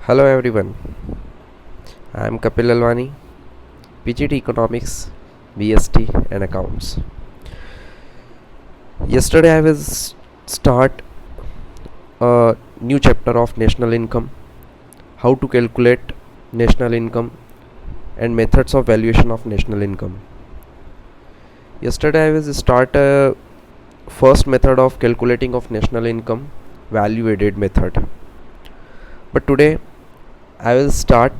Hello everyone, I am Kapil Lalwani, PGT Economics, BST and Accounts. Yesterday I will start a new chapter of national income, how to calculate national income and methods of valuation of national income. Yesterday I will start a first method of calculating of national income, value added method. But today I will start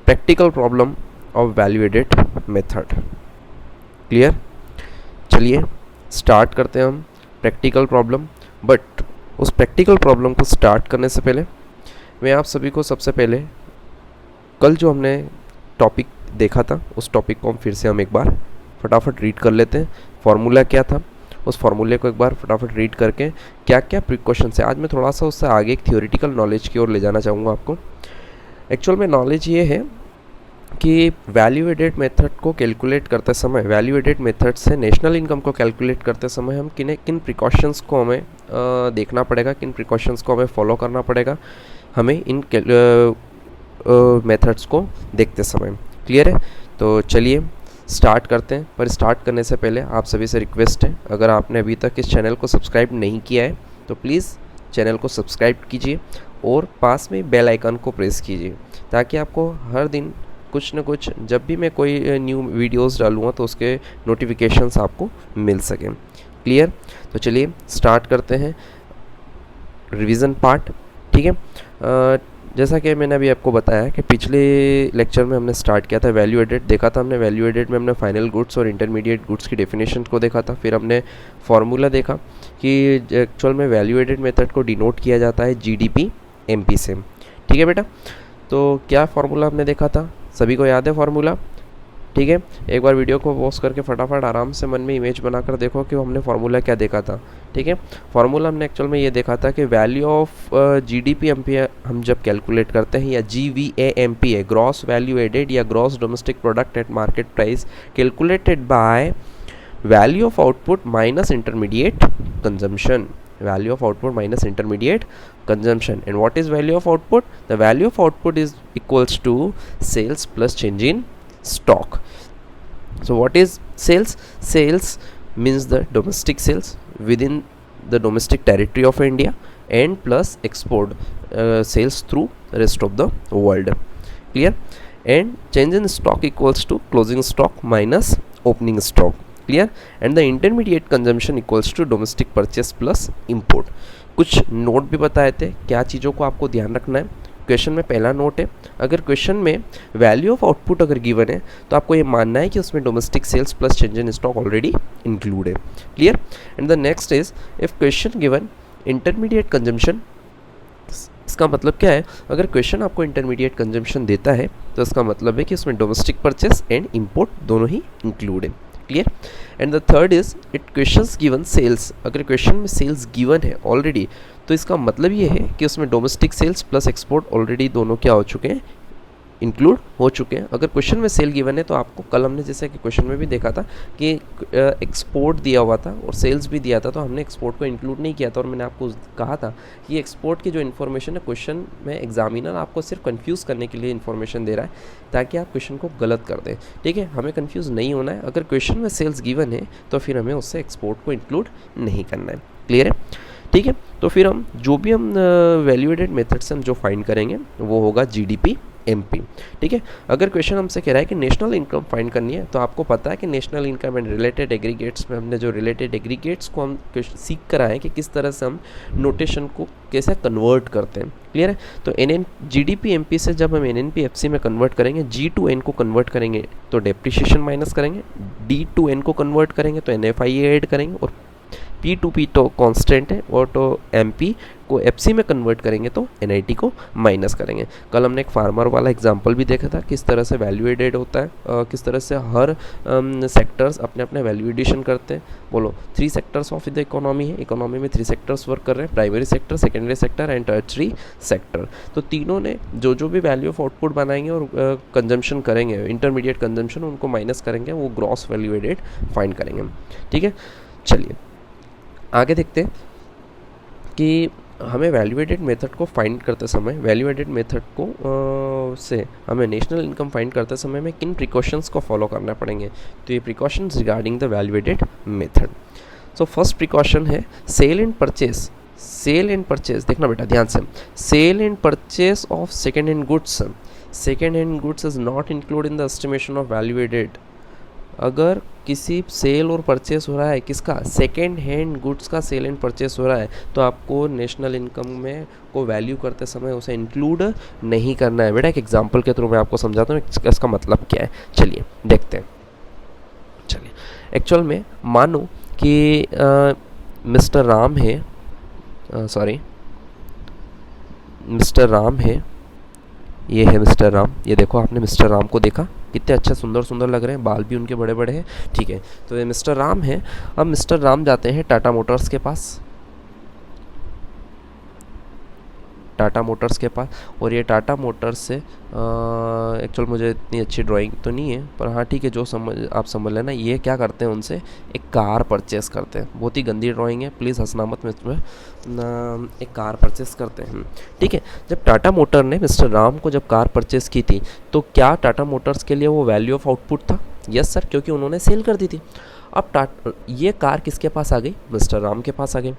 practical problem of value added method. Clear? चलिए start करते हैं हम practical problem. But उस practical problem को start करने से पहले मैं आप सभी को सबसे पहले कल जो हमने टॉपिक देखा था उस टॉपिक को हम फिर से हम एक बार फटाफट रीड कर लेते हैं. फार्मूला क्या था उस फार्मूले को एक बार फटाफट रीड करके क्या क्या प्रिकॉशंस है. आज मैं थोड़ा सा उससे आगे एक थियोरिटिकल नॉलेज की ओर ले जाना चाहूँगा आपको. एक्चुअल में नॉलेज ये है कि वैल्यू एडेड मेथड को कैलकुलेट करते समय, वैल्यू एडेड मेथड से नेशनल इनकम को कैलकुलेट करते समय हम किन प्रिकॉशंस को हमें देखना पड़ेगा, किन प्रिकॉशंस को हमें फॉलो करना पड़ेगा हमें इन मेथड्स को देखते समय. क्लियर है? तो चलिए स्टार्ट करते हैं. पर स्टार्ट करने से पहले आप सभी से रिक्वेस्ट है, अगर आपने अभी तक इस चैनल को सब्सक्राइब नहीं किया है तो प्लीज़ चैनल को सब्सक्राइब कीजिए और पास में बेल आइकन को प्रेस कीजिए ताकि आपको हर दिन कुछ न कुछ, जब भी मैं कोई न्यू वीडियोस डालूँगा तो उसके नोटिफिकेशंस आपको मिल सकें. क्लियर? तो चलिए स्टार्ट करते हैं रिवीजन पार्ट. ठीक है, जैसा कि मैंने अभी आपको बताया कि पिछले लेक्चर में हमने स्टार्ट किया था वैल्यू एडेड देखा था हमने. वैल्यू एडेड में हमने फाइनल गुड्स और इंटरमीडिएट गुड्स की डेफिनेशन को देखा था. फिर हमने फार्मूला देखा कि एक्चुअल में वैल्यू एडेड मेथड को डिनोट किया जाता है जीडीपी एमपी से. ठीक है बेटा, तो क्या फार्मूला हमने देखा था, सभी को याद है फार्मूला? ठीक है, एक बार वीडियो को पॉज करके फटाफट आराम से मन में इमेज बनाकर देखो कि हमने फार्मूला क्या देखा था. ठीक है, फार्मूला हमने एक्चुअल में ये देखा था कि वैल्यू ऑफ जीडीपी एमपी हम जब कैलकुलेट करते हैं, या GVAMP है, ग्रॉस वैल्यू एडेड या gross domestic product at market price calculated by value of output minus intermediate consumption. Value of output minus intermediate consumption. And what is value of output? The value of output is equals to sales plus change in stock. So what is sales? Sales means the domestic sales within the domestic territory of India and plus export sales through rest of the world. Clear? And change in stock equals to closing stock minus opening stock. Clear? And the intermediate consumption equals to domestic purchase plus import. कुछ note भी बताए थे क्या चीज़ों को आपको ध्यान रखना है. क्वेश्चन में पहला नोट है, अगर क्वेश्चन में वैल्यू ऑफ आउटपुट अगर गिवन है तो आपको ये मानना है कि उसमें domestic sales plus change in stock already include है. Clear? And the next is if question given intermediate consumption, इसका मतलब क्या है, अगर क्वेश्चन आपको इंटरमीडिएट कंजम्पशन देता है तो इसका मतलब है कि उसमें डोमेस्टिक परचेस एंड इंपोर्ट दोनों ही इंक्लूड है. Clear? And the third is it questions given sales, अगर क्वेश्चन में सेल्स गिवन है ऑलरेडी तो इसका मतलब ये है कि उसमें domestic sales plus export already दोनों क्या हो चुके हैं, इंक्लूड हो चुके हैं. अगर क्वेश्चन में सेल गिवन है तो आपको कल हमने जैसे कि क्वेश्चन में भी देखा था कि एक्सपोर्ट दिया हुआ था और सेल्स भी दिया था, तो हमने एक्सपोर्ट को इंक्लूड नहीं किया था. और मैंने आपको कहा था कि एक्सपोर्ट की जो इन्फॉर्मेशन है क्वेश्चन में एग्जामिनर आपको सिर्फ कंफ्यूज करने के लिए इन्फॉर्मेशन दे रहा है ताकि आप क्वेश्चन को गलत कर दें. ठीक है, हमें कंफ्यूज नहीं होना है. अगर क्वेश्चन में सेल्स गिवन है तो फिर हमें उससे एक्सपोर्ट को इंक्लूड नहीं करना है. क्लियर है? ठीक है, तो फिर हम जो भी हम वैल्यू एडेड मेथड से हम जो फाइंड करेंगे वो होगा जीडीपी एमपी. ठीक है, अगर क्वेश्चन हमसे कह रहा है कि नेशनल इनकम फाइंड करनी है तो आपको पता है कि national income and related aggregates में हमने जो रिलेटेड एग्रीगेट्स को हम सीख कर आए कि किस तरह से हम नोटेशन को कैसे कन्वर्ट करते हैं. क्लियर है? तो जीडीपी एमपी से जब हम एनएनपी एफसी में कन्वर्ट करेंगे, जी टू एन को कन्वर्ट करेंगे तो डेप्रिसिएशन माइनस करेंगे, डी टू एन को कन्वर्ट करेंगे तो एनएफआई ऐड करेंगे, और पी टू पी तो कांस्टेंट है और तो एमपी को एफसी में कन्वर्ट करेंगे तो एनआईटी को माइनस करेंगे. कल हमने एक फार्मर वाला एग्जांपल भी देखा था किस तरह से वैल्यू एडेड होता है, किस तरह से हर सेक्टर्स अपने अपने वैल्यू एडिशन करते हैं. बोलो 3 सेक्टर्स ऑफ द इकोनॉमी है, इकोनॉमी में 3 सेक्टर्स वर्क कर रहे हैं, primary sector, secondary sector and tertiary sector. तो तीनों ने जो भी वैल्यू ऑफ आउटपुट बनाएंगे और कंजम्पशन करेंगे, इंटरमीडिएट कंजम्पशन उनको माइनस करेंगे, वो ग्रॉस वैल्यू एडेड फाइंड करेंगे. ठीक है, चलिए आगे देखते हैं कि हमें वैल्यू एडेड मेथड को फाइंड करते समय, वैल्यू एडेड मेथड को से हमें नेशनल इनकम फाइंड करते समय में किन प्रिकॉशंस को फॉलो करना पड़ेंगे, तो ये precautions regarding the value added method. So first precaution है sale and purchase. Sale and purchase, देखना बेटा ध्यान से, sale and purchase of second hand goods, second hand goods is not include in the estimation of value added. अगर किसी sale और purchase हो रहा है, किसका, सेकेंड हैंड गुड्स का सेल एंड परचेस हो रहा है, तो आपको नेशनल इनकम में को वैल्यू करते समय उसे इंक्लूड नहीं करना है। बेटा एक एग्जांपल के थ्रू मैं आपको समझाता हूँ इसका मतलब क्या है। चलिए देखते हैं। चलिए एक्चुअल में मानो कि मिस्टर राम है, मिस्टर राम है, ये है मिस्टर राम। ये देखो आपने मिस्टर राम को देखा, कितने अच्छे सुंदर सुंदर लग रहे हैं, बाल भी उनके बड़े बड़े हैं, ठीक है। तो ये मिस्टर राम है। अब मिस्टर राम जाते हैं टाटा मोटर्स के पास, टाटा मोटर्स के पास, और ये टाटा मोटर्स से एक्चुअल मुझे इतनी अच्छी ड्राइंग तो नहीं है, पर हाँ ठीक है, जो आप समझ लेना। ये क्या करते हैं, उनसे एक कार परचेस करते हैं। बहुत ही गंदी ड्राइंग है, प्लीज़ हंसना मत में। एक कार परचेस करते हैं, ठीक है। जब टाटा मोटर ने मिस्टर राम को जब कार परचेस की थी, तो क्या टाटा मोटर्स के लिए वो वैल्यू ऑफ आउटपुट था? यस सर, क्योंकि उन्होंने सेल कर दी थी। अब ये कार किसके पास आ गई? मिस्टर राम के पास आ गई।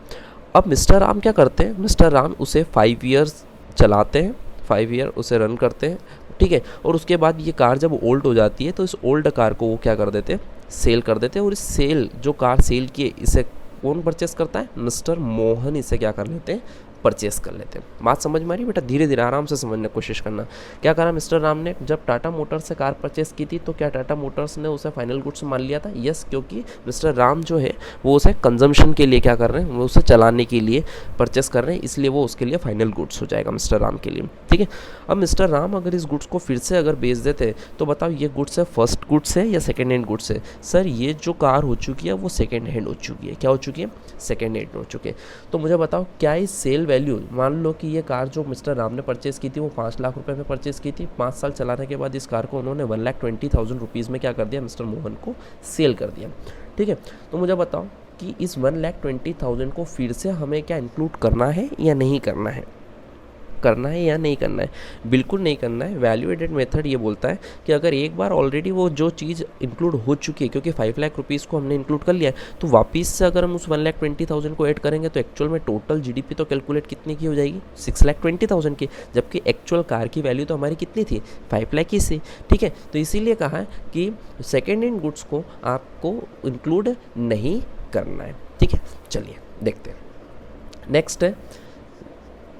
अब मिस्टर राम क्या करते हैं, मिस्टर राम उसे 5 ईयर्स चलाते हैं, 5 ईयर उसे रन करते हैं, ठीक है। और उसके बाद ये कार जब ओल्ड हो जाती है, तो इस ओल्ड कार को वो क्या कर देते हैं, सेल कर देते हैं। और इस सेल, जो कार सेल की है, इसे कौन परचेस करता है? मिस्टर मोहन इसे क्या कर लेते हैं, परचेस कर लेते हैं। बात समझ में आ रही है बेटा? धीरे धीरे आराम से समझने की कोशिश करना। क्या करा मिस्टर राम ने, जब टाटा मोटर्स से कार परचेस की थी, तो क्या टाटा मोटर्स ने उसे फाइनल गुड्स मान लिया था? यस, क्योंकि मिस्टर राम जो है वो उसे कंजम्पशन के लिए क्या कर रहे हैं, वो उसे चलाने के लिए परचेस कर रहे हैं, इसलिए वो उसके लिए फाइनल गुड्स हो जाएगा मिस्टर राम के लिए, ठीक है। अब मिस्टर राम अगर इस गुड्स को फिर से अगर बेच देते, तो बताओ ये गुड्स है फर्स्ट गुड्स है या सेकेंड हैंड गुड्स है? सर ये जो कार हो चुकी है वो सेकेंड हैंड हो चुकी है। क्या हो चुकी है? सेकेंड हैंड हो चुकी है। तो मुझे बताओ, क्या इस सेल वैल्यू, मान लो कि ये कार जो मिस्टर राम ने परचेस की थी वो 5 लाख रुपए में परचेस की थी। 5 साल चलाने के बाद इस कार को उन्होंने 1,20,000 रुपीज़ में क्या कर दिया, मिस्टर मोहन को सेल कर दिया, ठीक है। तो मुझे बताओ कि इस 1,20,000 को फिर से हमें क्या इंक्लूड करना है या नहीं करना है? करना है या नहीं करना है? बिल्कुल नहीं करना है। वैल्यू एडेड मेथड ये बोलता है कि अगर एक बार ऑलरेडी वो जो चीज़ इंक्लूड हो चुकी है, क्योंकि 5 लाख रुपीज़ को हमने इंक्लूड कर लिया है, तो वापस से अगर हम उस 1,20,000 को ऐड करेंगे, तो एक्चुअल में टोटल जीडीपी तो कैलकुलेट कितने की हो जाएगी? 6,20,000 की, जबकि एक्चुअल कार की वैल्यू तो हमारी कितनी थी? 5 लाख की सी, ठीक है। तो इसीलिए कहा है कि सेकेंड हैंड गुड्स को आपको इंक्लूड नहीं करना है, ठीक है। चलिए देखते हैं।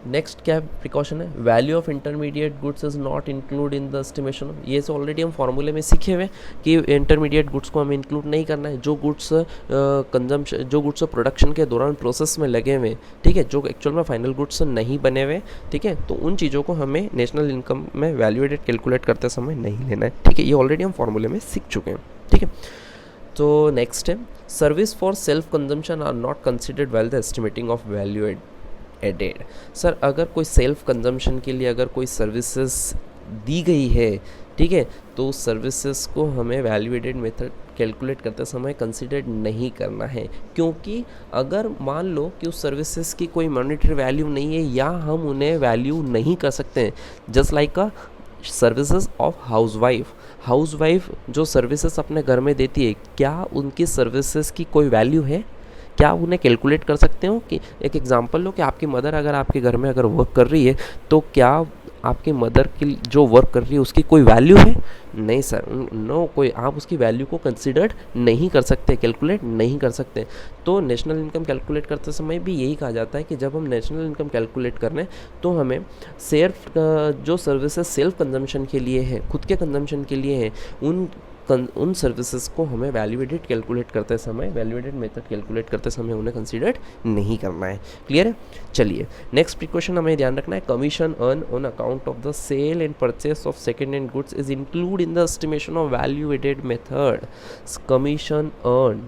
नेक्स्ट क्या प्रिकॉशन है? Value of intermediate goods is not include in the estimation. ये से ऑलरेडी हम फॉर्मूले में सीखे हुए कि इंटरमीडिएट गुड्स को हमें इंक्लूड नहीं करना है। जो गुड्स कंजम्पशन, जो गुड्स प्रोडक्शन के दौरान प्रोसेस में लगे हुए, ठीक है, जो एक्चुअल में फाइनल गुड्स नहीं बने हुए, ठीक है, तो उन चीज़ों को हमें नेशनल इनकम में वैल्यू एडेड कैलकुलेट करते समय नहीं लेना है, ठीक है। ये ऑलरेडी हम फॉर्मूले में सीख चुके हैं, ठीक है। तो नेक्स्ट है, service for self consumption are not considered well the estimating of value added. Sir अगर कोई सेल्फ कंजम्पशन के लिए अगर कोई सर्विसेज दी गई है, ठीक है, तो उस सर्विसेज को हमें वैल्यू एडेड मेथड कैलकुलेट करते समय कंसिडर नहीं करना है, क्योंकि अगर मान लो कि उस सर्विसेज की कोई मॉनेटरी वैल्यू नहीं है या हम उन्हें वैल्यू नहीं कर सकते हैं, just like a services of housewife जो सर्विसेज अपने घर में देती है, क्या उनकी सर्विसेज की कोई वैल्यू है? क्या उन्हें कैलकुलेट कर सकते हो? कि एक एग्जांपल लो कि आपकी मदर अगर आपके घर में अगर वर्क कर रही है, तो क्या आपकी मदर की जो वर्क कर रही है उसकी कोई वैल्यू है? नहीं सर, नो, कोई आप उसकी वैल्यू को कंसिडर नहीं कर सकते, कैलकुलेट नहीं कर सकते। तो नेशनल इनकम कैलकुलेट करते समय भी यही कहा जाता है कि जब हम नेशनल इनकम कैलकुलेट कर रहे हैं, तो हमें सिर्फ जो सर्विसेज सेल्फ कंजम्पशन के लिए है, खुद के कंजम्पशन के लिए है, उन सर्विसेज को हमें वैल्यू एडेड कैलकुलेट करते समय, वैल्यू एडेड मेथड कैलकुलेट करते समय उन्हें कंसीडर नहीं करना है। क्लियर है? चलिए नेक्स्ट प्रिकॉशन हमें ध्यान रखना है, commission earn on account of the sale and purchase of second hand goods is include in the estimation of value added method. Commission earn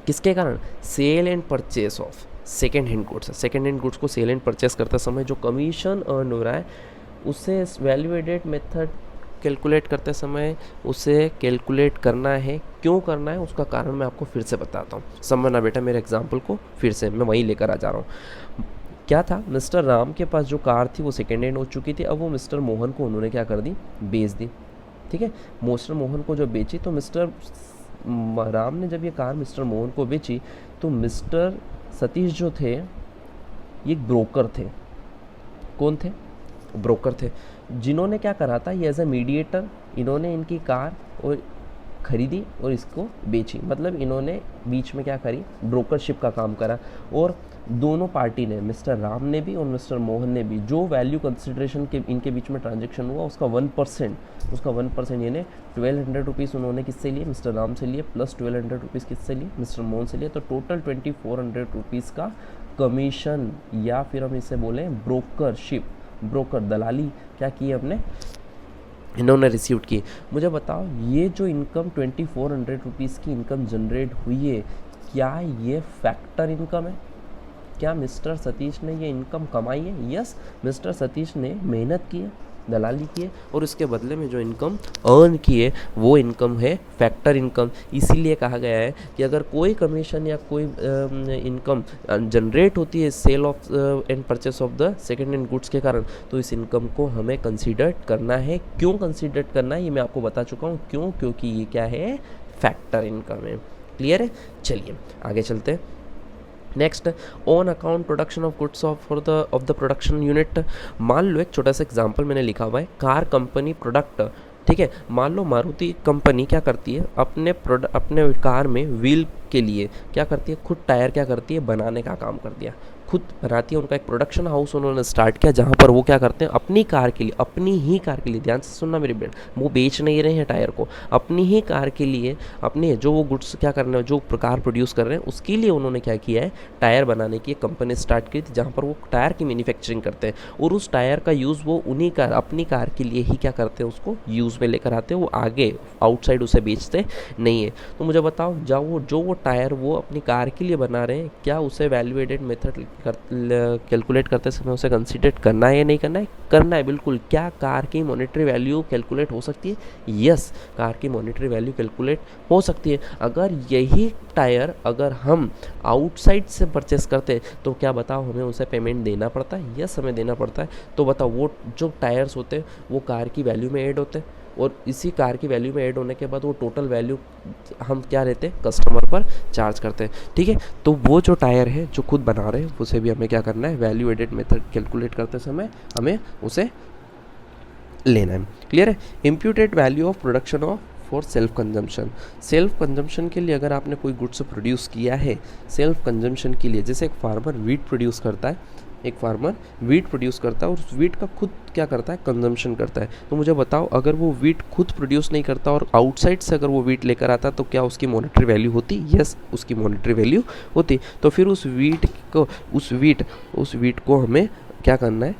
किसके कारण? Sale and purchase of second hand goods. Second hand goods को sale and purchase करते समय जो commission earn हो रहा है, उसे वैल्यू एडेड मेथड कैलकुलेट करते समय उसे कैलकुलेट करना है। क्यों करना है उसका कारण मैं आपको फिर से बताता हूँ, समझना बेटा मेरे एग्जाम्पल को फिर से, मैं वहीं लेकर आ जा रहा हूँ। क्या था, मिस्टर राम के पास जो कार थी वो सेकेंड हैंड हो चुकी थी, अब वो मिस्टर मोहन को उन्होंने क्या कर दी, बेच दी। ठीक है, मिस्टर मोहन को जब बेची तो मिस्टर राम ने जब ये कार मिस्टर मोहन को बेची तो मिस्टर सतीश जो थे ये ब्रोकर थे। कौन थे, ब्रोकर थे, जिन्होंने क्या करा था, ये एज ए मीडिएटर इन्होंने इनकी कार और खरीदी और इसको बेची, मतलब इन्होंने बीच में क्या करी, ब्रोकरशिप का काम करा। और दोनों पार्टी ने, मिस्टर राम ने भी और मिस्टर मोहन ने भी, जो वैल्यू कंसिडरेशन के इनके बीच में ट्रांजेक्शन हुआ उसका 1% यानी 1200 रुपीज़ उन्होंने किससे लिए, मिस्टर राम से लिए, प्लस 1200 रुपीज़ किससे लिए, मिस्टर मोहन से लिए, तो टोटल 2400 रुपीज़ का कमीशन, या फिर हम इसे बोलें ब्रोकरशिप, ब्रोकर दलाली क्या की हमने, इन्होंने रिसीव की। मुझे बताओ ये जो इनकम 2400 रुपीज़ की इनकम जनरेट हुई है, क्या ये फैक्टर इनकम है? क्या मिस्टर सतीश ने ये इनकम कमाई है? यस, मिस्टर सतीश ने मेहनत की है, दलाली की है, और उसके बदले में जो इनकम अर्न की है वो इनकम है फैक्टर इनकम। इसीलिए कहा गया है कि अगर कोई कमीशन या कोई इनकम जनरेट होती है sale of and purchase of the second hand goods के कारण, तो इस इनकम को हमें कंसीडर करना है। क्यों कंसीडर करना है ये मैं आपको बता चुका हूँ, क्यों, क्योंकि ये क्या है, फैक्टर इनकम है। क्लियर है? चलिए आगे चलते हैं। Next, on account production of goods of the production unit. मान लो एक छोटा सा एग्जांपल मैंने लिखा हुआ है, कार कंपनी प्रोडक्ट। ठीक है, मान लो मारुति कंपनी क्या करती है, अपने कार में व्हील के लिए क्या करती है, खुद टायर क्या करती है, बनाने का काम कर दिया, खुद बनाती है। उनका एक प्रोडक्शन हाउस उन्होंने स्टार्ट किया जहाँ पर वो क्या करते हैं, अपनी कार के लिए, अपनी ही कार के लिए, ध्यान से सुनना मेरी बेट, वो बेच नहीं रहे हैं टायर को, अपनी ही कार के लिए, अपनी जो वो गुड्स क्या करने, जो कार प्रोड्यूस कर रहे हैं उसके लिए उन्होंने क्या किया है, टायर बनाने की एक कंपनी स्टार्ट की थी जहाँ पर वो टायर की मैन्युफैक्चरिंग करते हैं, और उस टायर का यूज़ वो उन्हीं कार, अपनी कार के लिए ही क्या करते हैं, उसको यूज़ में लेकर आते हैं, वो आगे आउटसाइड उसे बेचते नहीं है। तो मुझे बताओ जो वो टायर वो अपनी कार के लिए बना रहे हैं, क्या उसे वैल्यू एडेड मेथड कैलकुलेट करते समय उसे कंसीडर करना है या नहीं करना है? करना है, बिल्कुल। क्या कार की मॉनेटरी वैल्यू कैलकुलेट हो सकती है? यस, कार की मॉनेटरी वैल्यू कैलकुलेट हो सकती है। अगर यही टायर अगर हम आउटसाइड से परचेस करते तो क्या बताओ हमें उसे पेमेंट देना पड़ता है? यस, हमें देना पड़ता है। तो बताओ वो जो टायर्स होते हैं वो कार की वैल्यू में ऐड होते हैं, और इसी कार की वैल्यू में ऐड होने के बाद वो टोटल वैल्यू हम क्या लेते हैं, कस्टमर पर चार्ज करते हैं। ठीक है, तो वो जो टायर है जो खुद बना रहे हैं उसे भी हमें क्या करना है, वैल्यू एडेड मेथड कैलकुलेट करते समय हमें उसे लेना है। क्लियर है? Imputed value of production of for self consumption. Self consumption के लिए अगर आपने कोई गुड्स प्रोड्यूस किया है सेल्फ कंजम्पशन के लिए, जैसे एक फार्मर वीट प्रोड्यूस करता है, एक फार्मर वीट प्रोड्यूस करता है और उस वीट का खुद क्या करता है, कंजम्पशन करता है। तो मुझे बताओ अगर वो वीट खुद प्रोड्यूस नहीं करता और आउटसाइड से अगर वो वीट लेकर आता तो क्या उसकी मॉनेटरी वैल्यू होती? यस, उसकी मॉनेटरी वैल्यू होती। तो फिर उस वीट को हमें क्या करना है,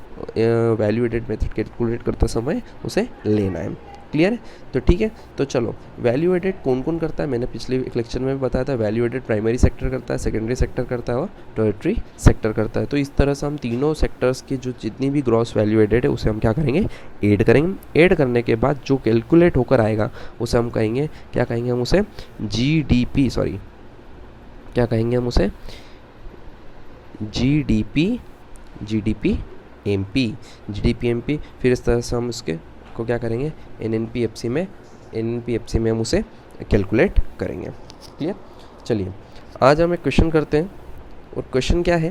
वैल्यू एडेड मेथड कैलकुलेट करते समय उसे लेना है। क्लियर है? तो ठीक है, तो चलो वैल्यू एडेड कौन कौन करता है, मैंने पिछले एक लेक्चर में भी बताया था। वैल्यू एडेड प्राइमरी सेक्टर करता है, सेकेंडरी सेक्टर करता है और टर्टियरी सेक्टर करता है। तो इस तरह से हम तीनों सेक्टर्स की जो जितनी भी ग्रॉस वैल्यू एडेड है उसे हम क्या करेंगे, ऐड करेंगे। ऐड करने के बाद जो कैलकुलेट होकर आएगा उसे हम कहेंगे, क्या कहेंगे हम उसे, जीडीपी, सॉरी क्या कहेंगे हम उसे, जीडीपी एमपी। फिर इस तरह से हम उसके को क्या करेंगे, एनएनपीएफसी में हम उसे कैलकुलेट करेंगे। क्लियर? चलिए आज हम एक क्वेश्चन करते हैं, और क्वेश्चन क्या है,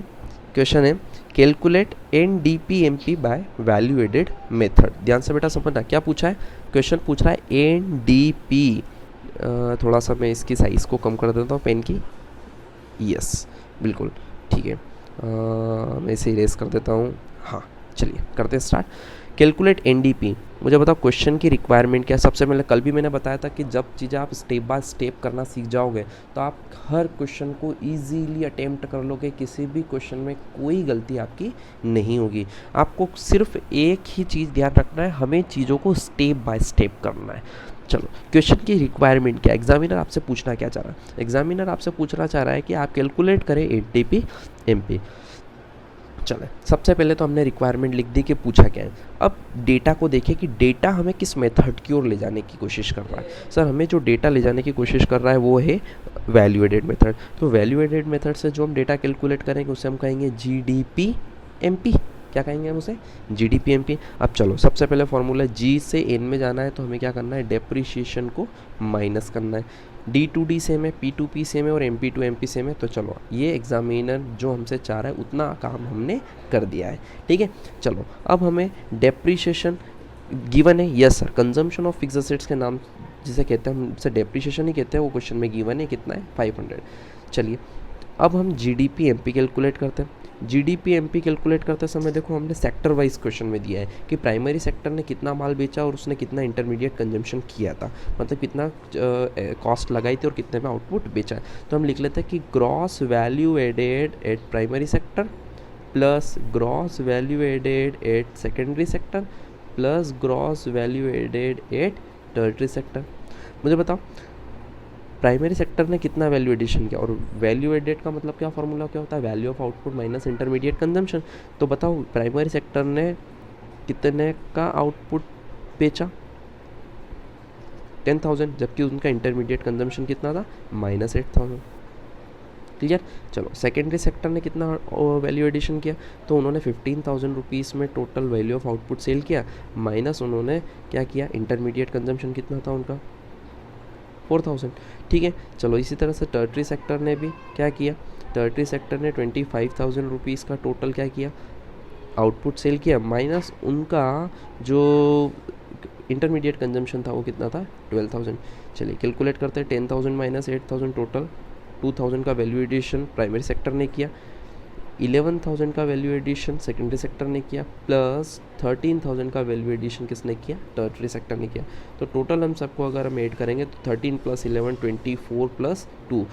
क्वेश्चन है calculate NDPMP by value added method. ध्यान से बेटा समझना क्या पूछा है, क्वेश्चन पूछ रहा है एनडीपी। थोड़ा सा मैं इसकी साइज़ को कम कर देता हूँ पेन की। यस, बिल्कुल ठीक है, मैं इसे इरेज कर देता हूँ। हाँ चलिए करते हैं स्टार्ट। Calculate NDP. मुझे बताओ क्वेश्चन की रिक्वायरमेंट क्या है। सबसे पहले कल भी मैंने बताया था कि जब चीज़ें आप स्टेप बाय स्टेप करना सीख जाओगे तो आप हर क्वेश्चन को इजीली अटेम्प्ट कर लोगे, किसी भी क्वेश्चन में कोई गलती आपकी नहीं होगी। आपको सिर्फ एक ही चीज़ ध्यान रखना है, हमें चीज़ों को स्टेप बाय स्टेप करना है। चलो क्वेश्चन की रिक्वायरमेंट क्या, एग्जामिनर आपसे पूछना क्या चाह रहा है, एग्जामिनर आपसे पूछना चाह रहा है कि आप कैलकुलेट करें एनडीपी एमपी। चले सबसे पहले तो हमने रिक्वायरमेंट लिख दी कि पूछा क्या है। अब डेटा को देखें कि डेटा हमें किस मेथड की ओर ले जाने की कोशिश कर रहा है। सर हमें जो डेटा ले जाने की कोशिश कर रहा है वो है वैल्यू एडेड मेथड। तो वैल्यू एडेड मेथड से जो हम डेटा कैलकुलेट करेंगे उसे हम कहेंगे जीडीपी एमपी, क्या कहेंगे हम उसे, जीडीपी एमपी। अब चलो सबसे पहले फॉर्मूला जी से एन में जाना है तो हमें क्या करना है, डेप्रीशिएशन को माइनस करना है। डी टू डी सेम है, पी टू पी सेम है और M P to M P same है। तो चलो ये एग्जामिनर जो हमसे चाह रहा है उतना काम हमने कर दिया है, ठीक है। चलो अब हमें डेप्रीशिएशन गिवन है, yes sir, consumption of fix assets के नाम जिसे कहते हैं हम उसे डेप्रीशिएशन ही कहते हैं, वो क्वेश्चन में गिवन है, कितना है 500। चलिए अब हम जीडीपी एमपी कैलकुलेट करते हैं। जीडीपी एमपी कैलकुलेट करते समय देखो हमने सेक्टर वाइज क्वेश्चन में दिया है कि प्राइमरी सेक्टर ने कितना माल बेचा और उसने कितना इंटरमीडिएट कंजम्पशन किया था, मतलब कितना कॉस्ट लगाई थी और कितने में आउटपुट बेचा है। तो हम लिख लेते हैं कि gross value added at primary sector plus gross value added at secondary sector plus gross value added at tertiary sector. मुझे बताओ प्राइमरी सेक्टर ने कितना वैल्यू एडिशन किया, और वैल्यू एडेड का मतलब क्या फॉर्मूला क्या होता है, value of output minus intermediate consumption. तो बताओ प्राइमरी सेक्टर ने कितने का आउटपुट बेचा, 10,000, जबकि उनका इंटरमीडिएट कंजम्पशन कितना था, -8,000। क्लियर। चलो सेकेंडरी सेक्टर ने कितना वैल्यू एडिशन किया, तो उन्होंने 15,000 रुपीज़ में total value of output sale किया, माइनस उन्होंने क्या किया, इंटरमीडिएट कंजम्पशन कितना था उनका, 4,000। ठीक है। चलो इसी तरह से टर्टरी सेक्टर ने भी क्या किया, टर्टरी सेक्टर ने 25,000 रुपीज़ का टोटल क्या किया, आउटपुट सेल किया, माइनस उनका जो इंटरमीडिएट कंजम्पशन था वो कितना था, 12,000। चलिए कैलकुलेट करते हैं, 10,000 माइनस 8,000 टोटल 2,000 का वैल्यू एडिशन प्राइमरी सेक्टर ने किया, 11,000 का वैल्यू एडिशन सेकेंडरी सेक्टर ने किया, प्लस 13,000 का वैल्यू एडिशन किसने किया, टर्टरी सेक्टर ने किया। तो टोटल हम सबको अगर हम ऐड करेंगे तो 13 प्लस 11 24 प्लस 2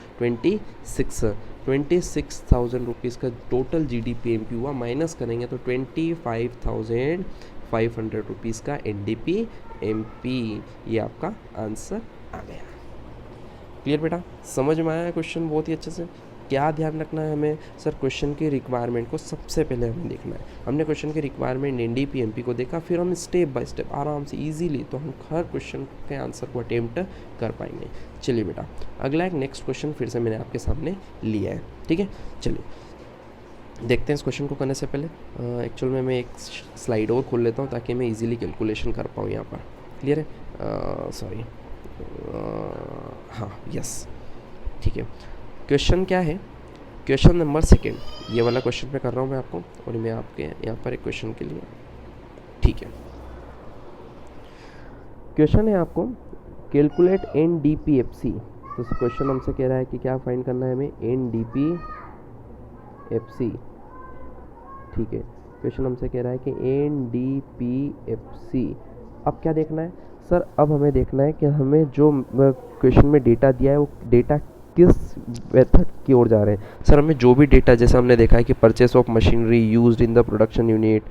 26,000 रुपीज़ का टोटल जीडीपी एमपी हुआ, माइनस करेंगे तो 25,500 रुपीज़ का एनडीपी एमपी। ये आपका आंसर आ गया। क्लियर बेटा, समझ में आया क्वेश्चन बहुत ही अच्छे से। क्या ध्यान रखना है हमें, सर क्वेश्चन की रिक्वायरमेंट को सबसे पहले हमें देखना है। हमने क्वेश्चन की रिक्वायरमेंट एनडीपी एमपी को देखा, फिर हम स्टेप बाय स्टेप आराम से इजीली तो हम हर क्वेश्चन के आंसर को अटेम्प्ट कर पाएंगे। चलिए बेटा अगला एक नेक्स्ट क्वेश्चन फिर से मैंने आपके सामने लिया है, ठीक है। चलिए देखते हैं इस क्वेश्चन को करने से पहले एक्चुअल में मैं एक स्लाइड और खोल लेता हूँ ताकि मैं ईजिली कैलकुलेशन कर पाऊँ यहाँ पर। क्लियर है, सॉरी, हाँ यस ठीक है। क्वेश्चन क्या है, क्वेश्चन नंबर 2, ये वाला क्वेश्चन मैं कर रहा हूँ मैं आपको, और मैं आपके यहाँ पर एक क्वेश्चन के लिए, ठीक है। क्वेश्चन है आपको कैलकुलेट एनडीपीएफसी। तो क्वेश्चन हमसे कह रहा है कि क्या फाइंड करना है हमें, एनडीपीएफसी, ठीक है। क्वेश्चन हमसे कह रहा है कि एनडीपीएफसी। अब क्या देखना है सर, अब हमें देखना है कि हमें जो क्वेश्चन में डेटा दिया है वो डेटा किस मेथड की ओर जा रहे हैं। सर हमें जो भी डेटा, जैसे हमने देखा है कि purchase of machinery used in the production unit,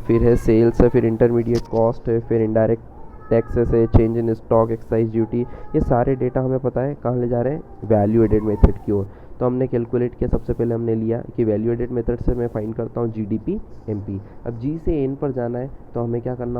फिर है सेल्स है, फिर इंटरमीडिएट कॉस्ट है, फिर इनडायरेक्ट टैक्सेस है, change in stock, excise duty, ये सारे डेटा हमें पता है कहाँ ले जा रहे हैं, वैल्यू एडेड मेथड की ओर। तो हमने कैलकुलेट किया, सबसे पहले हमने लिया कि वैल्यू एडेड मेथड से मैं फाइंड करता हूँ जीडीपी एमपी। अब जी से एन पर जाना है तो हमें क्या करना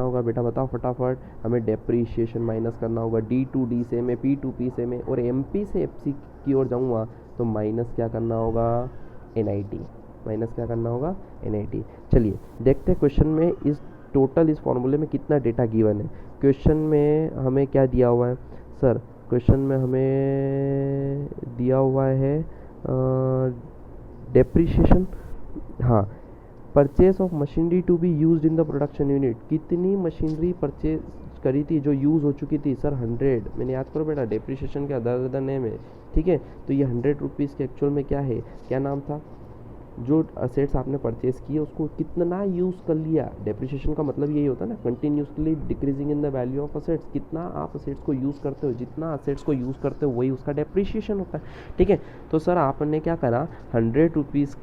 होगा, बेटा बताओ फटाफट, हमें डेप्रीशिएशन माइनस करना होगा, डी टू डी से मैं, पी टू पी से मैं, और एम पी से एफ सी की ओर जाऊँगा तो माइनस क्या करना होगा, एन आई टी, माइनस क्या करना होगा, एन आई टी। चलिए देखते हैं क्वेश्चन में इस टोटल इस फॉर्मूले में कितना डेटा गिवन है। क्वेश्चन में हमें क्या दिया हुआ है सर, क्वेश्चन में हमें दिया हुआ है डेप्रीशिएशन, हाँ, purchase of machinery to be used in the production unit, कितनी मशीनरी परचेज करी थी जो यूज़ हो चुकी थी, सर 100। मैंने याद करो बेटा, डेप्रीशिएशन के अदर नेम है, ठीक है। तो ये 100 रुपीज़ के एक्चुअल में क्या है, क्या नाम था, जो असेट्स आपने परचेज किए उसको कितना यूज़ कर लिया। डेप्रीशिएशन का मतलब यही होता है ना, continuously decreasing in the value of assets, कितना आप असेट्स को यूज़ करते हो, जितना असेट्स को यूज़ करते हो वही उसका डेप्रीशिएशन होता है, ठीक है। तो सर आपने क्या करा, 100 रुपीज़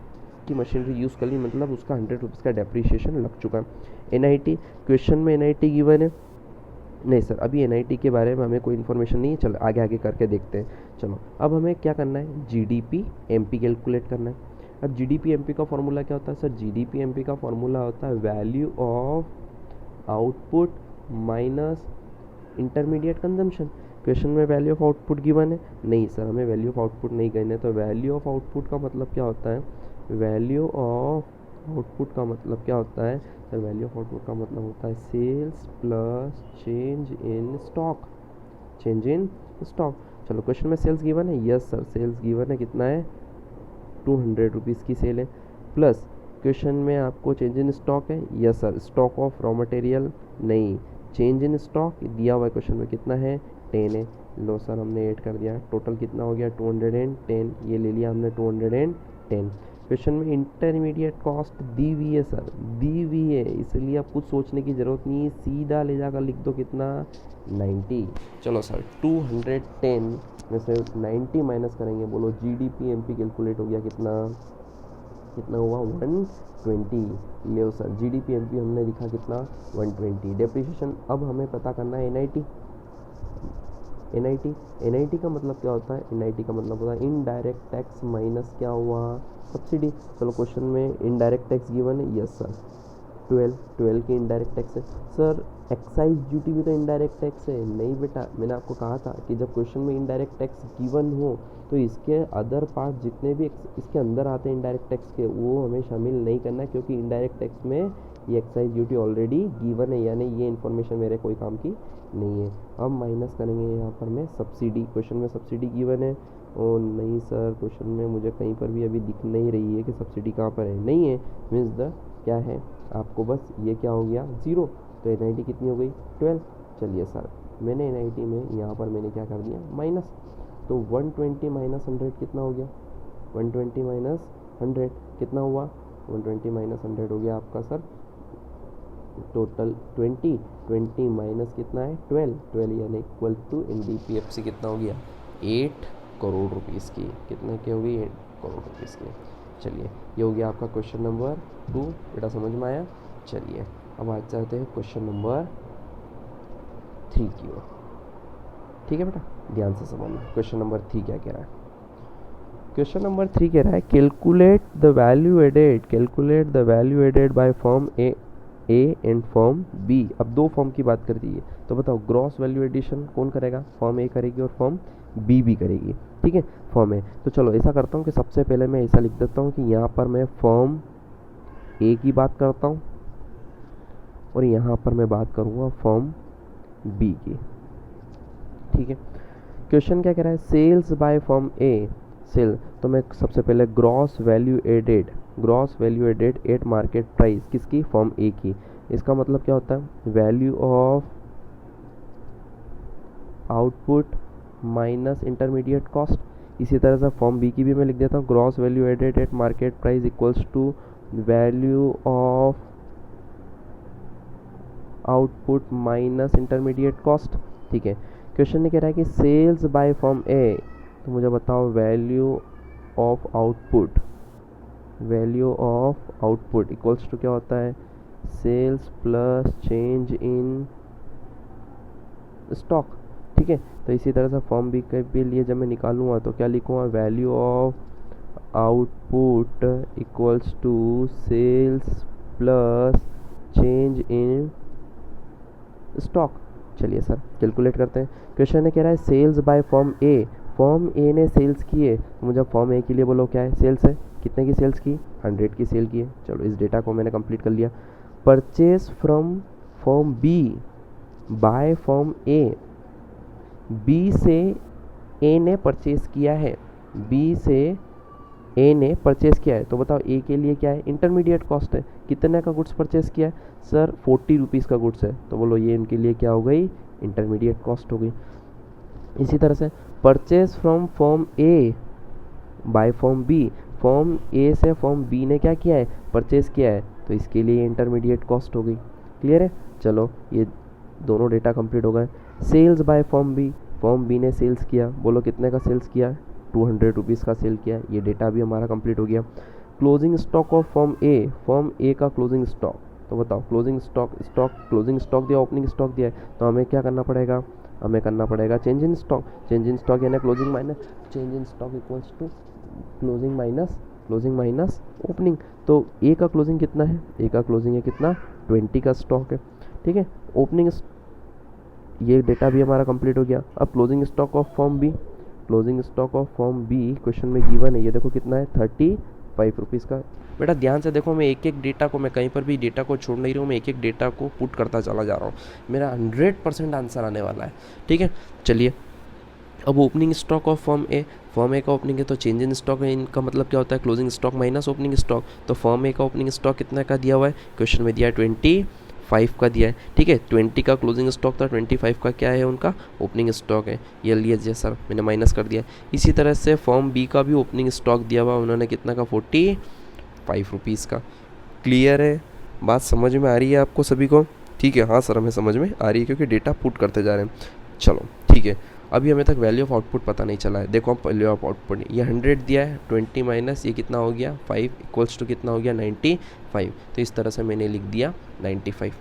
की मशीनरी यूज़ कर ली, मतलब उसका 100 रुपीज़ का डेप्रीशिएशन लग चुका है। एनआईटी, क्वेश्चन में एनआईटी गिवन है, नहीं सर अभी एनआईटी के बारे में हमें कोई इन्फॉर्मेशन नहीं है, चलो आगे आगे करके देखते हैं। चलो अब हमें क्या करना है, जीडीपी एमपी कैलकुलेट करना है। अब जीडीपी एमपी का फॉर्मूला क्या होता है सर, जीडीपी एमपी का फॉर्मूला होता है value of output minus intermediate consumption. Question में वैल्यू ऑफ आउटपुट गिवन है, नहीं सर हमें वैल्यू ऑफ आउटपुट नहीं कहना है, तो वैल्यू ऑफ आउटपुट का मतलब क्या होता है, वैल्यू ऑफ आउटपुट का मतलब क्या होता है सर? वैल्यू ऑफ आउटपुट का मतलब होता है sales plus change in stock, change in stock. चलो क्वेश्चन में सेल्स गिवन है, यस सर सेल्स गिवन है, कितना है 200 रुपीज़ की सेल है। प्लस क्वेश्चन में आपको चेंज इन स्टॉक है, yes sir stock of raw material नहीं, चेंज इन स्टॉक दिया हुआ है क्वेश्चन में कितना है 10 है। लो सर हमने ऐड कर दिया, टोटल कितना हो गया 210, ये ले लिया हमने 210। क्वेश्चन में इंटरमीडिएट कॉस्ट दी हुई है सर, दी हुई है, इसलिए अब कुछ सोचने की ज़रूरत नहीं है, सीधा ले जाकर लिख दो कितना 90। चलो सर 210 में से 90 माइनस करेंगे, बोलो जीडीपी एमपी कैलकुलेट हो गया कितना, कितना हुआ 120। ले सर जीडीपी एमपी हमने लिखा कितना 120। डेप्रिसिएशन अब हमें पता करना है एनआईटी। एनआईटी का मतलब क्या होता है? एनआईटी का मतलब होता है इनडायरेक्ट टैक्स माइनस क्या हुआ सब्सिडी। चलो क्वेश्चन में इनडायरेक्ट टैक्स गिवन है, यस सर 12 की इनडायरेक्ट टैक्स है। सर एक्साइज ड्यूटी भी तो इनडायरेक्ट टैक्स है। नहीं बेटा, मैंने आपको कहा था कि जब क्वेश्चन में इनडायरेक्ट टैक्स गिवन हो तो इसके अदर पार्ट जितने भी इसके अंदर आते हैं इनडायरेक्ट टैक्स के, वो हमें शामिल नहीं करना, क्योंकि इनडायरेक्ट टैक्स में ये एक्साइज ड्यूटी ऑलरेडी गिवन है, यानी ये इन्फॉर्मेशन मेरे कोई काम की नहीं है। अब माइनस करेंगे यहाँ पर मैं सब्सिडी, क्वेश्चन में सब्सिडी गिवन है। और नहीं सर क्वेश्चन में मुझे कहीं पर भी अभी दिख नहीं रही है कि सब्सिडी कहाँ पर है, नहीं है, मीन्स द क्या है आपको बस ये क्या हो गया 0। तो एनआईटी कितनी हो गई 12। चलिए सर मैंने एनआईटी में यहाँ पर मैंने क्या कर दिया माइनस, तो 120 माइनस 100 कितना हो गया, 120 माइनस 100 कितना हुआ, 120 माइनस 100 हो गया आपका सर टोटल 20 माइनस कितना है 12 यानी इक्वल टू एनडीपीएफसी कितना हो गया 8 करोड़ रुपीज़ की, कितना की हो गई 8 करोड़ रुपीज़ की। चलिए ये हो गया आपका क्वेश्चन नंबर 2, बेटा समझ में आया। चलिए अब आ जाते हैं क्वेश्चन नंबर 3 की ओर। ठीक है बेटा, ध्यान से समझना क्वेश्चन नंबर 3 क्या कह रहा है। क्वेश्चन नंबर 3 कह रहा है calculate the value added by firm A and firm B. अब दो फर्म की बात कर दी है, तो बताओ ग्रॉस वैल्यू एडिशन कौन करेगा, फर्म ए करेगी और फर्म बी भी करेगी। ठीक है, फर्म ए, तो चलो ऐसा करता हूँ कि सबसे पहले मैं ऐसा लिख देता हूँ कि यहाँ पर मैं फर्म ए की बात करता हूँ और यहाँ पर मैं बात करूँगा फर्म बी की। ठीक है, क्वेश्चन क्या कह रहा है sales by firm A, sale, तो मैं सबसे पहले gross value added at market price किसकी, फर्म ए की। इसका मतलब क्या होता है value of output minus intermediate cost. इसी तरह से फर्म बी की भी मैं लिख देता हूँ gross value added at market price equals to value of output minus intermediate cost. ठीक है, क्वेश्चन ने कह रहा है कि सेल्स बाय फर्म ए, तो मुझे बताओ value of output equals to क्या होता है sales plus change in stock. ठीक है, तो इसी तरह से फर्म बी के लिए जब मैं निकालूंगा तो क्या लिखूंगा value of output equals to sales plus change in stock. चलिए सर कैलकुलेट करते हैं। क्वेश्चन ने कह रहा है सेल्स बाय फर्म ए ने सेल्स की है, तो मुझे फर्म ए के लिए बोलो क्या है सेल्स है, कितने की सेल्स की 100 की सेल की है। चलो इस डेटा को मैंने कंप्लीट कर लिया। Purchase from firm B by firm A, B से ए ने परचेज किया है, बी से ए ने परचेज किया है, तो बताओ ए के लिए क्या है इंटरमीडिएट कॉस्ट है, कितने का गुड्स परचेज किया है सर 40 रुपीज़ का गुड्स है, तो बोलो ये इनके लिए क्या हो गई इंटरमीडिएट कॉस्ट हो गई। इसी तरह से purchase from firm A by firm B, firm A से फर्म बी ने क्या किया है परचेज किया है, तो इसके लिए इंटरमीडिएट कॉस्ट हो गई। क्लियर है, चलो ये दोनों डेटा कंप्लीट हो गए। सेल्स बाय फर्म बी ने सेल्स किया, बोलो कितने का सेल्स किया 200 रुपीज़ का सेल किया, ये डेटा भी हमारा कंप्लीट हो गया। क्लोजिंग स्टॉक ऑफ फर्म ए का क्लोजिंग स्टॉक, तो बताओ क्लोजिंग स्टॉक दिया, ओपनिंग स्टॉक दिया है, तो हमें क्या करना पड़ेगा, हमें करना पड़ेगा चेंज इन स्टॉक यानी closing minus change in stock equals to closing minus opening. तो ए का क्लोजिंग कितना है, ए का क्लोजिंग है कितना 20 का स्टॉक है। ठीक है, ओपनिंग ये डेटा भी हमारा कंप्लीट हो गया। अब closing stock of firm B question में गिवन है, ये देखो कितना है 30 ₹5 का। बेटा ध्यान से देखो, मैं एक एक डेटा को, मैं कहीं पर भी डेटा को छोड़ नहीं रहा हूँ, मैं एक एक डेटा को पुट करता चला जा रहा हूँ। मेरा 100% आंसर आने वाला है, ठीक है। चलिए, अब ओपनिंग स्टॉक ऑफ फर्म ए का ओपनिंग है तो चेंज इन स्टॉक है, इनका मतलब क्या होता है, closing stock minus opening stock. तो फर्म ए का ओपनिंग स्टॉक कितना का दिया हुआ है, क्वेश्चन में दिया है 25 का दिया है, ठीक है। 20 का क्लोजिंग स्टॉक था, 25 का क्या है उनका ओपनिंग स्टॉक है, ये लीजिए सर मैंने माइनस कर दिया। इसी तरह से फर्म बी का भी ओपनिंग स्टॉक दिया हुआ, उन्होंने कितना का, ₹45 का। क्लियर है, बात समझ में आ रही है आपको सभी को, ठीक है। हाँ सर हमें समझ में आ रही है क्योंकि डेटा पुट करते जा रहे हैं। चलो ठीक है, अभी हमें तक वैल्यू ऑफ आउटपुट पता नहीं चला है। देखो आप वैल्यू ऑफ आउटपुट, ये 100 दिया है, 20 माइनस ये कितना हो गया 5 इक्वल्स टू कितना हो गया 95। तो इस तरह से मैंने लिख दिया 95।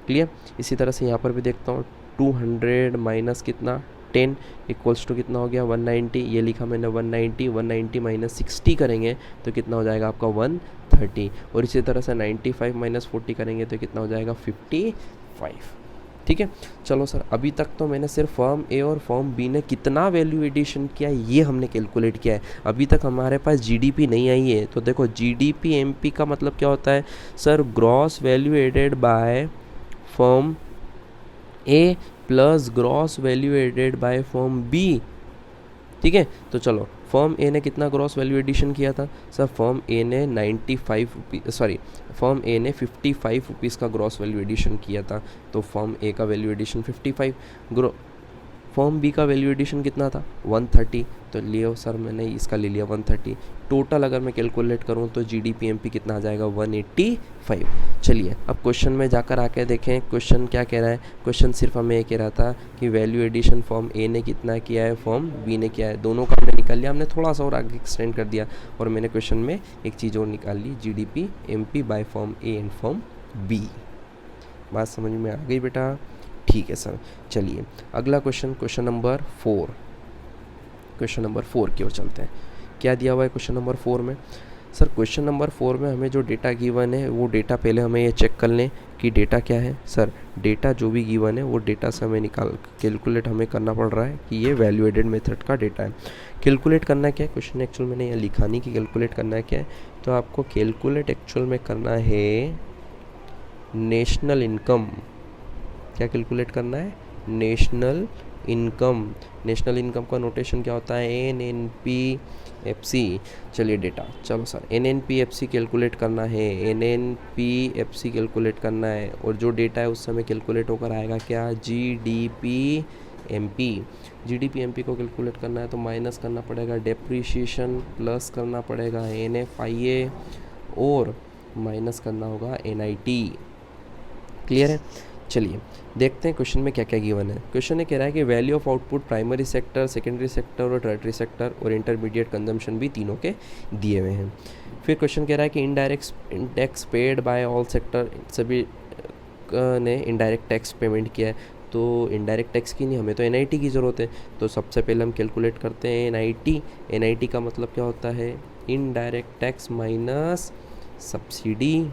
क्लियर। इसी तरह से यहाँ पर भी देखता हूँ, 200 माइनस कितना 10 इक्वल्स टू कितना हो गया 190। ये लिखा मैंने 190 माइनस 60 करेंगे तो कितना हो जाएगा आपका 130। और इसी तरह से 95 माइनस 40 करेंगे तो कितना हो जाएगा 55। ठीक है। चलो सर, अभी तक तो मैंने सिर्फ फर्म ए और फर्म बी ने कितना वैल्यू एडिशन किया ये हमने कैलकुलेट किया है। अभी तक हमारे पास जीडीपी नहीं आई है। तो देखो जीडीपी एमपी का मतलब क्या होता है sir, gross value added by firm A plus gross value added by firm B. ठीक है। तो चलो, फर्म ए ने कितना ग्रॉस वैल्यू एडिशन किया था सर, फर्म ए ने 55 रुपीज़ का ग्रॉस वैल्यू एडिशन किया था। तो फर्म ए का वैल्यू एडिशन 55, फर्म बी का वैल्यू एडिशन कितना था 130। तो लियो सर मैंने इसका ले लिया 130। टोटल अगर मैं कैलकुलेट करूं तो जीडीपी एमपी कितना आ जाएगा 185। चलिए अब क्वेश्चन में जाकर आके देखें क्वेश्चन क्या कह रहा है। क्वेश्चन सिर्फ हमें ये कह रहा था कि वैल्यू एडिशन फर्म ए ने कितना किया है, फर्म बी ने किया है। दोनों का हमने निकाल लिया, हमने थोड़ा सा और आगे एक्सटेंड कर दिया और मैंने क्वेश्चन में एक चीज़ और निकाल ली, GDP MP by firm A and firm B. बात समझ में आ गई बेटा? ठीक है सर। चलिए अगला क्वेश्चन, क्वेश्चन नंबर 4 की ओर चलते हैं। क्या दिया हुआ है क्वेश्चन नंबर 4 में सर? क्वेश्चन नंबर 4 में हमें जो डेटा गिवन है वो डेटा पहले हमें ये चेक कर लें कि डेटा क्या है सर। डेटा जो भी गिवन है वो डेटा से हमें कैलकुलेट हमें करना पड़ रहा है कि ये वैल्यू एडेड मेथड का डेटा है। कैलकुलेट करना क्या है, क्वेश्चन एक्चुअल मैंने यहाँ लिखा नहीं कि कैलकुलेट करना है क्या है। तो आपको कैलकुलेट एक्चुअल में करना है नेशनल इनकम। क्या कैलकुलेट करना है? National income. नेशनल इनकम का नोटेशन क्या होता है? NNPFC। चलिए डेटा, चलो सर NNPFC कैलकुलेट करना है, NNPFC कैलकुलेट करना है। और जो डेटा है उस समय कैलकुलेट होकर आएगा क्या? GDPMP। GDPMP को कैलकुलेट करना है तो माइनस करना पड़ेगा डेप्रीशिएशन, प्लस करना पड़ेगा NFIA और माइनस करना होगा NIT। क्लियर है? चलिए देखते हैं क्वेश्चन में क्या क्या गिवन है। क्वेश्चन ने कह रहा है कि value of output primary sector, secondary sector और टर्टरी सेक्टर और इंटरमीडिएट कंजम्पशन भी तीनों के दिए हुए हैं। फिर क्वेश्चन कह रहा है कि indirect tax paid by all sector, सभी ने इनडायरेक्ट टैक्स पेमेंट किया है। तो इनडायरेक्ट टैक्स की नहीं, हमें तो NIT की ज़रूरत है। तो सबसे पहले हम कैलकुलेट करते हैं NIT। NIT का मतलब क्या होता है? Indirect tax minus subsidy.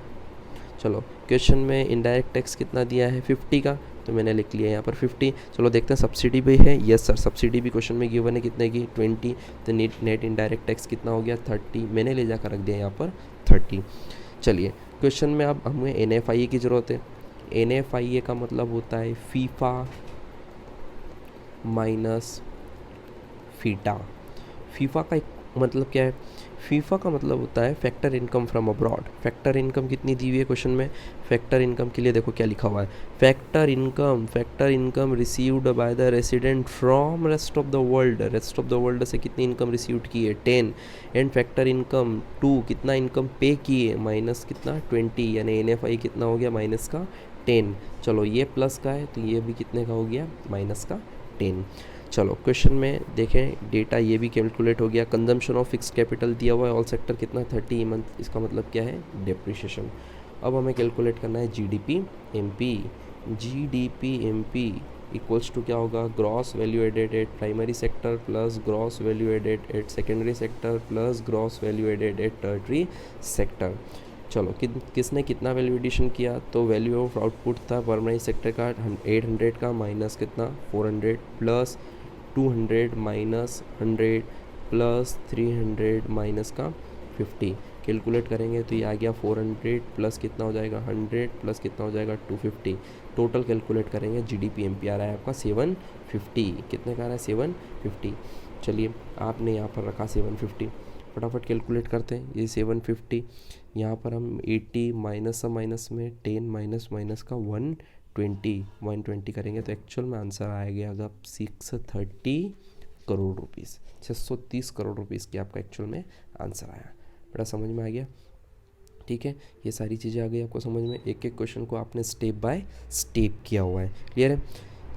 चलो क्वेश्चन में इनडायरेक्ट टैक्स कितना दिया है 50 का, तो मैंने लिख लिया यहाँ पर 50। चलो देखते हैं सब्सिडी भी है। यस सर, सब्सिडी भी क्वेश्चन में गिवन है कितने की 20। तो नेट इनडायरेक्ट टैक्स कितना हो गया 30। मैंने ले जाकर रख दिया यहाँ पर 30। चलिए क्वेश्चन में अब हमें NFIA की ज़रूरत है। NFIA का मतलब होता है फीफा माइनस फीटा। फीफा का मतलब क्या है? फीफा का मतलब होता है factor income from abroad. Factor income कितनी दी हुई है क्वेश्चन में? फैक्टर इनकम के लिए देखो क्या लिखा हुआ है, factor income received by the resident from rest of the world. Rest of the world से कितनी इनकम रिसीव्ड की है 10। एंड फैक्टर इनकम 2, कितना इनकम पे की है माइनस कितना 20। यानी NFI कितना हो गया माइनस का 10। चलो ये प्लस का है तो ये भी कितने का हो गया माइनस का 10। चलो क्वेश्चन में देखें डेटा ये भी कैलकुलेट हो गया। कंजम्पशन ऑफ फिक्स्ड कैपिटल दिया हुआ है, ऑल सेक्टर कितना 30 मंथ। इसका मतलब क्या है? डेप्रिशिएशन। अब हमें कैलकुलेट करना है GDPMP। GDPMP इक्वल्स टू क्या होगा? Gross value added at primary sector plus gross value added at secondary sector plus gross value added at tertiary sector. चलो किसने कितना वैल्यू एडिशन किया? तो वैल्यू ऑफ आउटपुट था प्राइमरी सेक्टर का 800 का, माइनस कितना 400 प्लस 200 माइनस 100 प्लस 300 माइनस का 50। कैलकुलेट करेंगे तो ये आ गया 400 प्लस कितना हो जाएगा 100 प्लस कितना हो जाएगा 250। टोटल कैलकुलेट करेंगे GDP आ रहा है आपका 750। कितने का आ रहा है 750। चलिए आपने यहाँ पर रखा 750, फटाफट कैलकुलेट करते हैं। ये 750 यहाँ पर हम 80 माइनस में 10 माइनस का 120 करेंगे तो एक्चुअल में आंसर आएगा अगर 630 करोड़ रुपीज़, 630 करोड़ रुपीज़ की आपका एक्चुअल में आंसर आया। बड़ा समझ में आ गया, ठीक है। ये सारी चीज़ें आ गई आपको समझ में, एक एक क्वेश्चन को आपने स्टेप बाय स्टेप किया हुआ है, क्लियर है।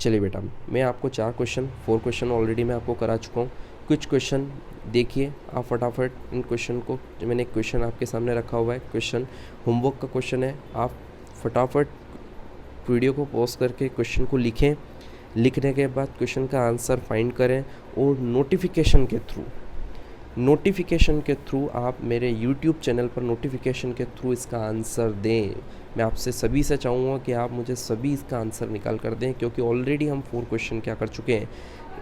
चलिए बेटा, मैं आपको 4 क्वेश्चन ऑलरेडी मैं आपको करा चुका हूँ। कुछ क्वेश्चन देखिए आप फटाफट इन क्वेश्चन को, जो मैंने क्वेश्चन आपके सामने रखा हुआ है, क्वेश्चन होमवर्क का क्वेश्चन है। आप फटाफट वीडियो को पॉज करके क्वेश्चन को लिखें, लिखने के बाद क्वेश्चन का आंसर फाइंड करें और नोटिफिकेशन के थ्रू आप मेरे YouTube चैनल पर नोटिफिकेशन के थ्रू इसका आंसर दें। मैं आपसे सभी से चाहूँगा कि आप मुझे सभी इसका आंसर निकाल कर दें, क्योंकि ऑलरेडी हम 4 क्वेश्चन क्या कर चुके हैं,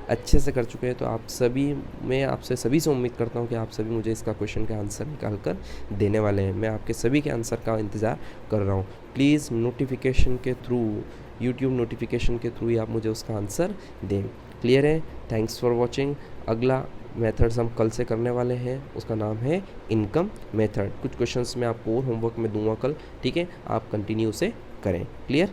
अच्छे से कर चुके हैं। तो आप सभी, मैं आपसे सभी से उम्मीद करता हूँ कि आप सभी मुझे इसका क्वेश्चन का आंसर निकाल कर देने वाले हैं। मैं आपके सभी के आंसर का इंतज़ार कर रहा हूँ। प्लीज़ नोटिफिकेशन के थ्रू, YouTube नोटिफिकेशन के थ्रू ही आप मुझे उसका आंसर दें, क्लियर है। Thanks for watching. अगला मेथड्स हम कल से करने वाले हैं, उसका नाम है इनकम मेथड। कुछ क्वेश्चंस मैं आपको और होमवर्क में दूंगा कल, ठीक है। आप कंटिन्यू से करें, क्लियर।